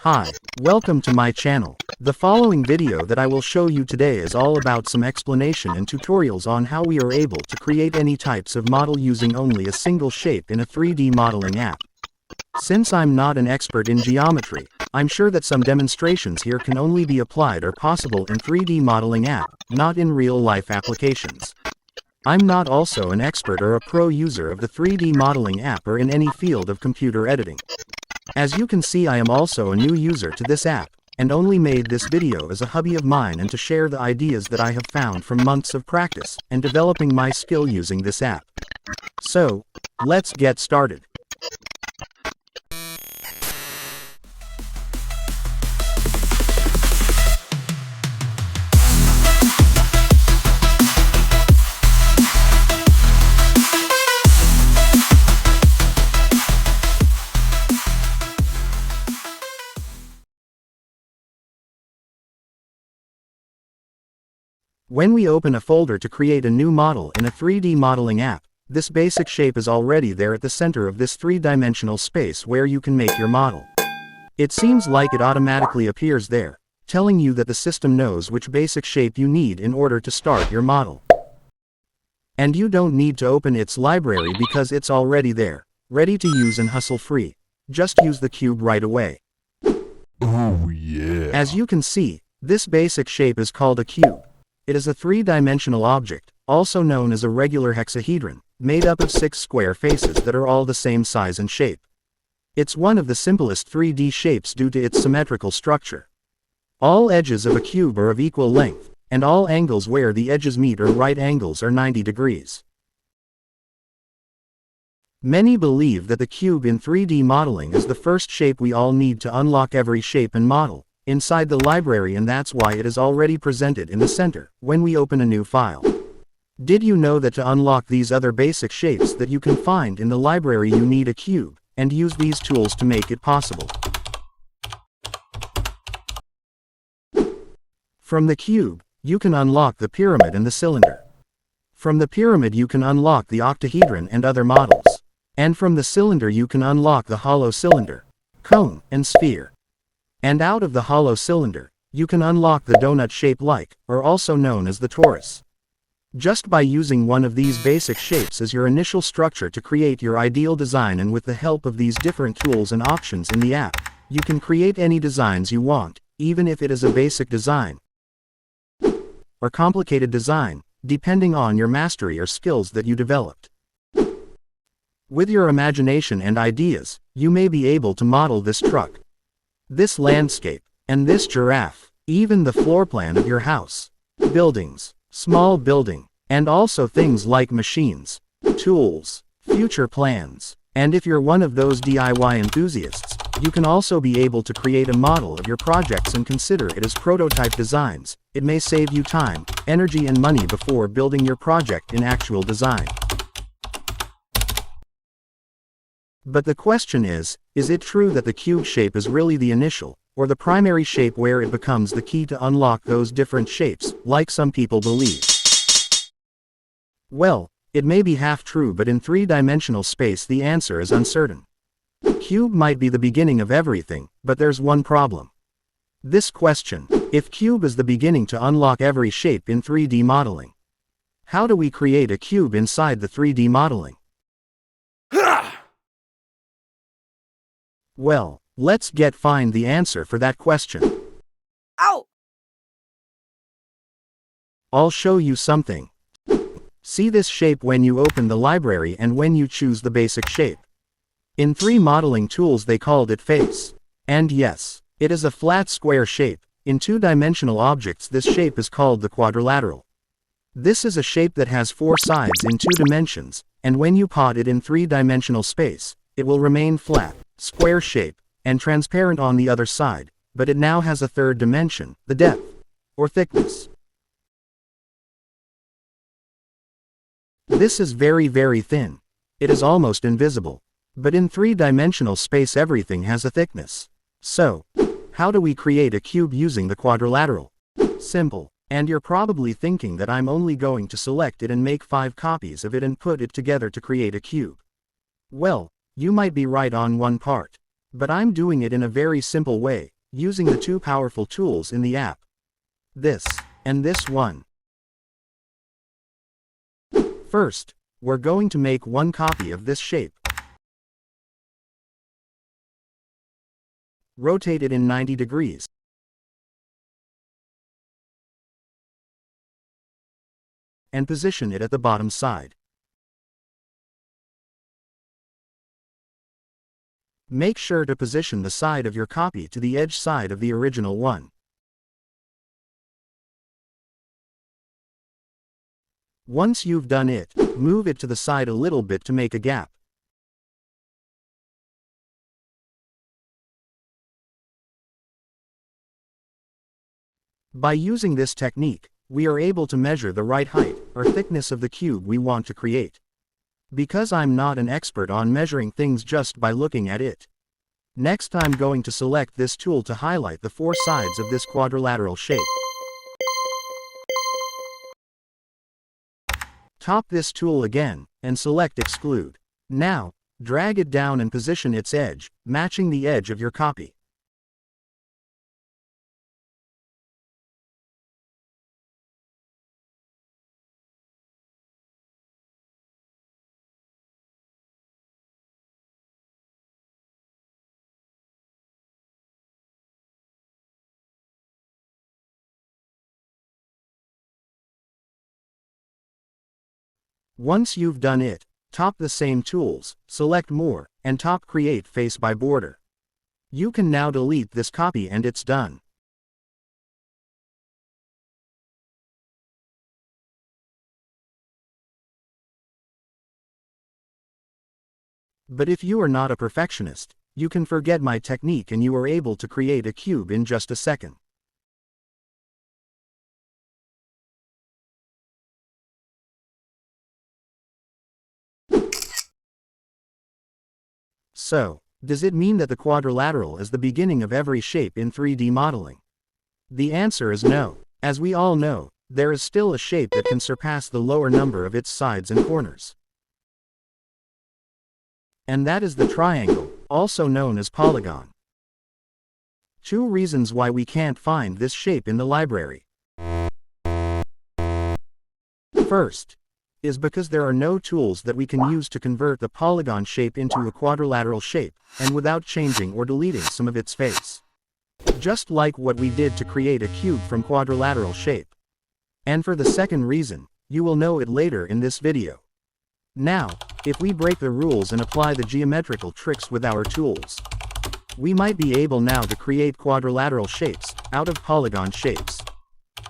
Hi, welcome to my channel. The following video that I will show you today is all about some explanation and tutorials on how we are able to create any types of model using only a single shape in a 3D modeling app. Since I'm not an expert in geometry, I'm sure that some demonstrations here can only be applied or possible in 3D modeling app, not in real-life applications. I'm not also an expert or a pro user of the 3D modeling app or in any field of computer editing. As you can see, I am also a new user to this app, and only made this video as a hobby of mine and to share the ideas that I have found from months of practice and developing my skill using this app. So, let's get started. When we open a folder to create a new model in a 3D modeling app, this basic shape is already there at the center of this three-dimensional space where you can make your model. It seems like it automatically appears there, telling you that the system knows which basic shape you need in order to start your model. And you don't need to open its library because it's already there, ready to use and hustle-free. Just use the cube right away. Oh yeah. As you can see, this basic shape is called a cube. It is a three-dimensional object, also known as a regular hexahedron, made up of 6 square faces that are all the same size and shape. It's one of the simplest 3D shapes due to its symmetrical structure. All edges of a cube are of equal length, and all angles where the edges meet or right angles are 90 degrees. Many believe that the cube in 3D modeling is the first shape we all need to unlock every shape and model inside the library, and that's why it is already presented in the center when we open a new file. Did you know that to unlock these other basic shapes that you can find in the library you need a cube, and use these tools to make it possible? From the cube, you can unlock the pyramid and the cylinder. From the pyramid you can unlock the octahedron and other models. And from the cylinder you can unlock the hollow cylinder, cone, and sphere. And out of the hollow cylinder, you can unlock the donut shape or also known as the torus. Just by using one of these basic shapes as your initial structure to create your ideal design, and with the help of these different tools and options in the app, you can create any designs you want, even if it is a basic design or complicated design, depending on your mastery or skills that you developed. With your imagination and ideas, you may be able to model this truck, this landscape, and this giraffe, even the floor plan of your house, buildings, small building, and also things like machines, tools, future plans. And if you're one of those DIY enthusiasts, you can also be able to create a model of your projects and consider it as prototype designs. It may save you time, energy, and money before building your project in actual design. But the question is it true that the cube shape is really the initial, or the primary shape where it becomes the key to unlock those different shapes, like some people believe? Well, it may be half true, but in three-dimensional space the answer is uncertain. Cube might be the beginning of everything, but there's one problem. This question: if cube is the beginning to unlock every shape in 3D modeling, how do we create a cube inside the 3D modeling? Well, let's find the answer for that question. Ow! I'll show you something. See this shape when you open the library and when you choose the basic shape. In 3D modeling tools they called it face. And yes, it is a flat square shape. In two-dimensional objects this shape is called the quadrilateral. This is a shape that has 4 sides in 2 dimensions, and when you pot it in 3-dimensional space, it will remain flat, square shape, and transparent on the other side, but it now has a 3rd dimension, the depth, or thickness. This is very, very thin. It is almost invisible. But in 3-dimensional space everything has a thickness. So, how do we create a cube using the quadrilateral? Simple. And you're probably thinking that I'm only going to select it and make 5 copies of it and put it together to create a cube. Well, you might be right on one part. But I'm doing it in a very simple way, using the two powerful tools in the app. This, and this one. First, we're going to make one copy of this shape. Rotate it in 90 degrees. And position it at the bottom side. Make sure to position the side of your copy to the edge side of the original one. Once you've done it, move it to the side a little bit to make a gap. By using this technique, we are able to measure the right height, or thickness of the cube we want to create. Because I'm not an expert on measuring things just by looking at it. Next I'm going to select this tool to highlight the four sides of this quadrilateral shape. Tap this tool again, and select Exclude. Now, drag it down and position its edge, matching the edge of your copy. Once you've done it, tap the same tools, select More, and tap Create Face by Border. You can now delete this copy and it's done. But if you are not a perfectionist, you can forget my technique and you are able to create a cube in just a second. So, does it mean that the quadrilateral is the beginning of every shape in 3D modeling? The answer is no. As we all know, there is still a shape that can surpass the lower number of its sides and corners. And that is the triangle, also known as polygon. Two reasons why we can't find this shape in the library. First, is because there are no tools that we can use to convert the polygon shape into a quadrilateral shape, and without changing or deleting some of its face. Just like what we did to create a cube from quadrilateral shape. And for the second reason, you will know it later in this video. Now, if we break the rules and apply the geometrical tricks with our tools, we might be able now to create quadrilateral shapes out of polygon shapes.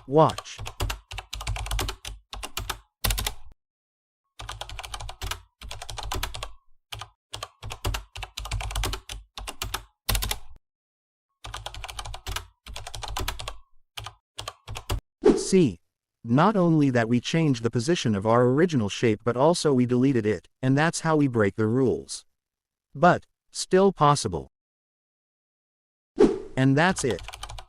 Watch. See, not only that we changed the position of our original shape but also we deleted it, and that's how we break the rules. But, still possible. And that's it.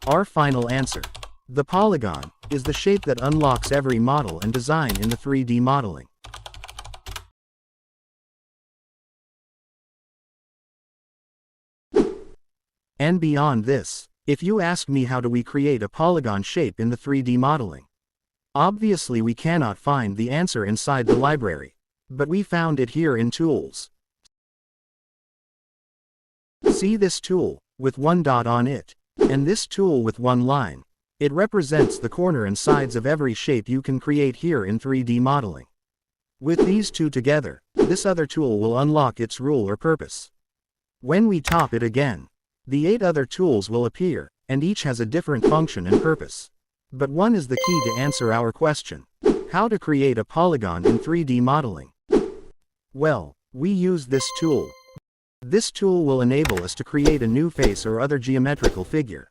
Our final answer. The polygon is the shape that unlocks every model and design in the 3D modeling. And beyond this, if you ask me how do we create a polygon shape in the 3D modeling, obviously we cannot find the answer inside the library, but we found it here in Tools. See this tool, with one dot on it, and this tool with one line. It represents the corner and sides of every shape you can create here in 3D modeling. With these two together, this other tool will unlock its rule or purpose. When we tap it again, the 8 other tools will appear, and each has a different function and purpose. But one is the key to answer our question: how to create a polygon in 3D modeling? Well, we use this tool. This tool will enable us to create a new face or other geometrical figure.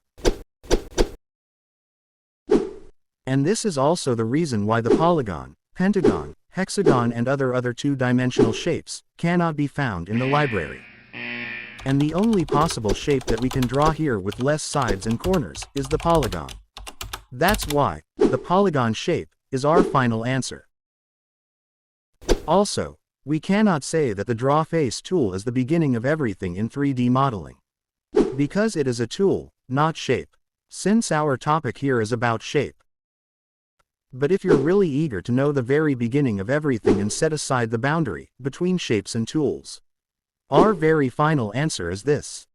And this is also the reason why the polygon, pentagon, hexagon and other two-dimensional shapes cannot be found in the library. And the only possible shape that we can draw here with less sides and corners is the polygon. That's why the polygon shape is our final answer. Also, we cannot say that the Draw Face tool is the beginning of everything in 3D modeling. Because it is a tool, not shape. Since our topic here is about shape. But if you're really eager to know the very beginning of everything and set aside the boundary between shapes and tools, our very final answer is this.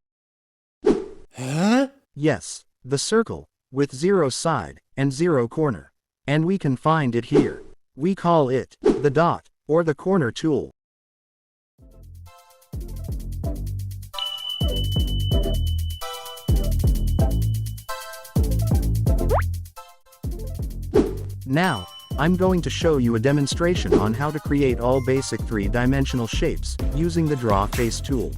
Huh? Yes, the circle, with 0 side and 0 corner. And we can find it here. We call it the dot, or the corner tool. Now, I'm going to show you a demonstration on how to create all basic 3-dimensional shapes, using the Draw Face tool.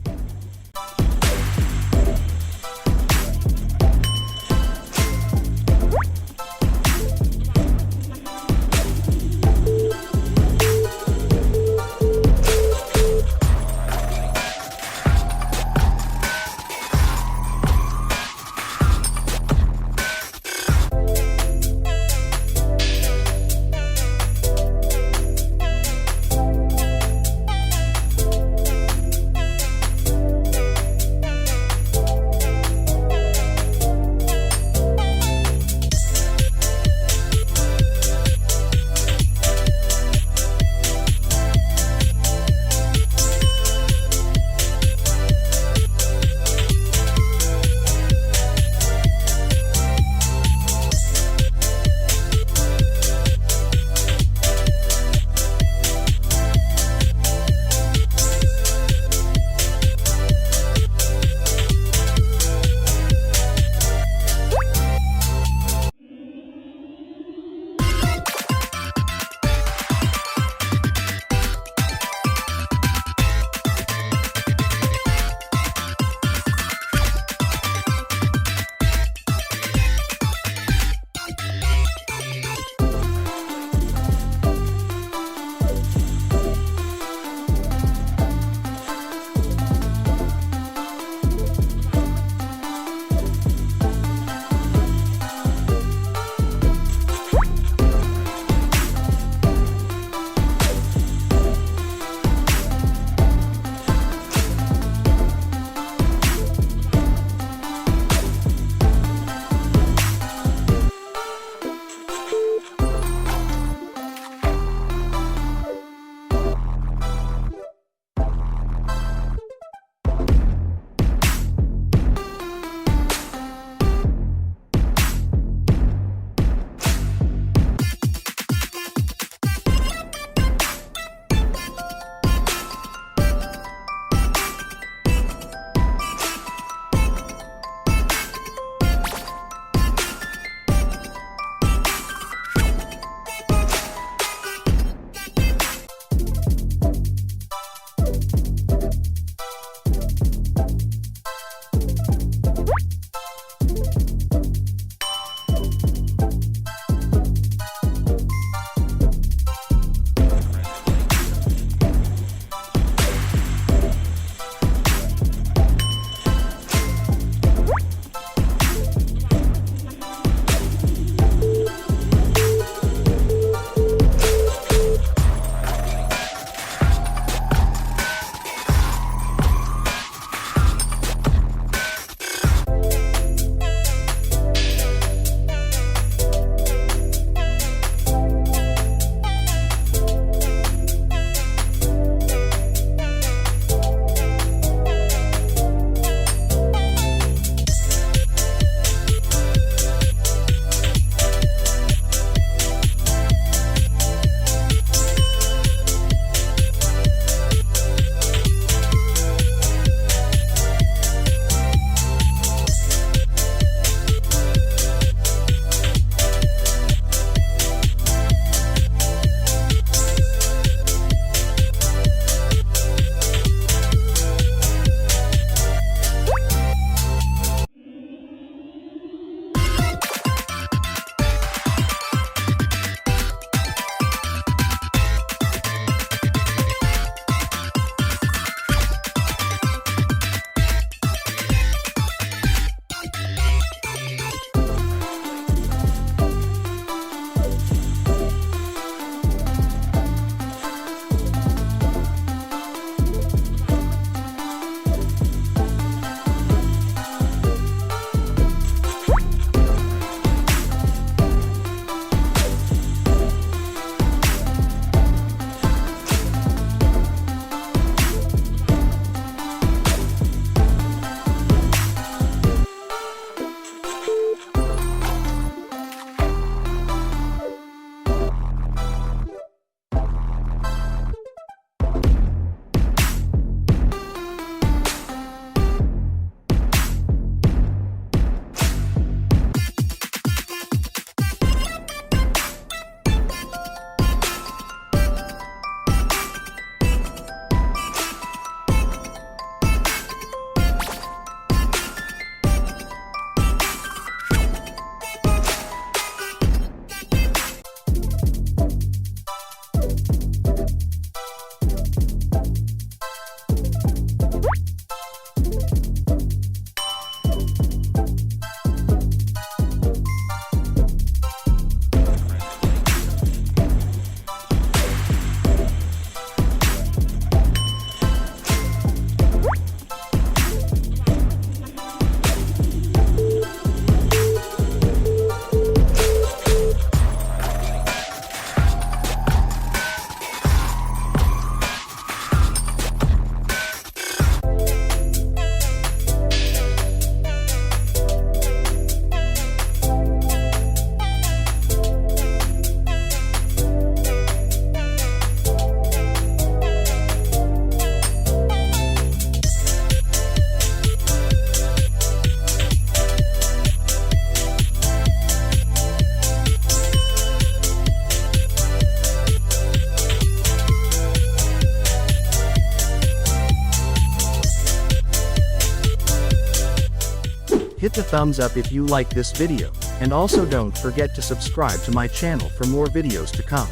Hit the thumbs up if you like this video, and also don't forget to subscribe to my channel for more videos to come.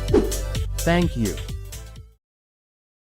Thank you.